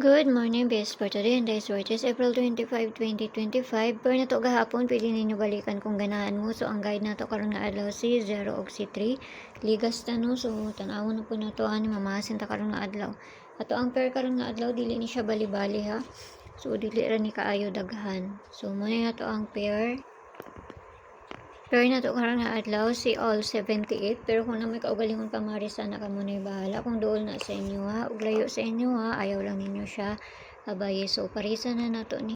Good morning, best for today and day's work is April 25, 2025. Per na to gahapon, pwede ninyo balikan kung ganahan mo. So, ang guide na to karon nga adlaw si 0 og si 3. Ligas ta no. So, tanawon na po na to ani mamasin ta karon nga adlaw. Ato ang pair karon nga adlaw dili ni siya bali-bali ha. So, dili ra ni kaayo daghan. So, muna na to ang pair. Pero na to karon nga adlaw si all 78, pero kung na may kaugalingon pamari sana ka muna bahala kung dool na sa inyo ha, ug layo sa inyo ha, ayaw lang ninyo siya abaye. So parisa na nato ni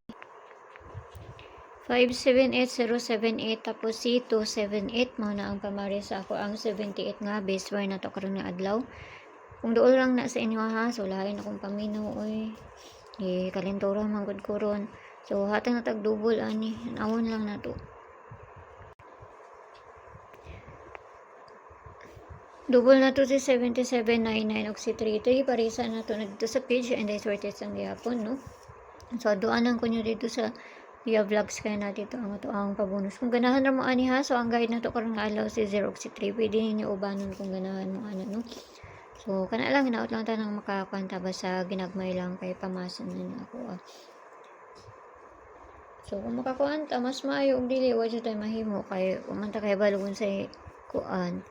578078 tapos si 278 mao na ang pamari sa ako ang 78 nga base wire na to karon nga adlaw. Kung dool lang na sa inyo ha, so lain akong paminaw oy. Kalintura man gud ko ron. So hatang natag double ani, nawon lang na to. Double na to si 7799 og si 33 parisa na to na dito sa page and I sorted ang gihapon no. So duanan ko nyo dito sa via vlogs kaya na dito ang pabonus. Kung ganahan ra mo ani ha, so ang guide na to karon nga adlaw si 0 og si 3 pwede ninyo ubanon kung ganahan mo ana no. So kana lang hinaot lang ta nang makakwanta basta ginagmay lang kay pamasan na ako. So kung makakwanta mas maayo og dili wa jud tay mahimo kay umanta kay balugon sa kuan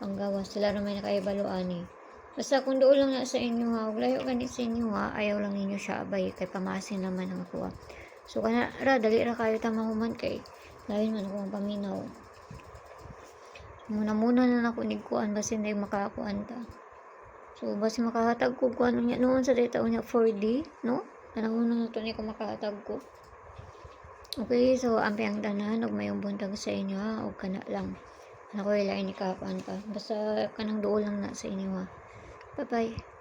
ang gawas sila na may nakaibaluan eh. Basta kung doon lang na sa inyo ha, huwag layo ganit sa inyo ha, ayaw lang ninyo siya abay, kay pamasin naman ang ako ha. So kana ra, dali ra kayo tamahuman kay, lain man ako ang paminaw. Muna na ako nigkuan, basta hindi makakuan ta. So basta makahatag ko kuan niya, noon sa data niya 4D, no? Anong na ito niya kung makahatag ko. Okay, so ampi ang tanan, huwag mayong buntag sa inyo ha, huwag kana lang. Ako ilain ni kapan pa. Basta kanang dool lang na sa inyo ha. Bye-bye.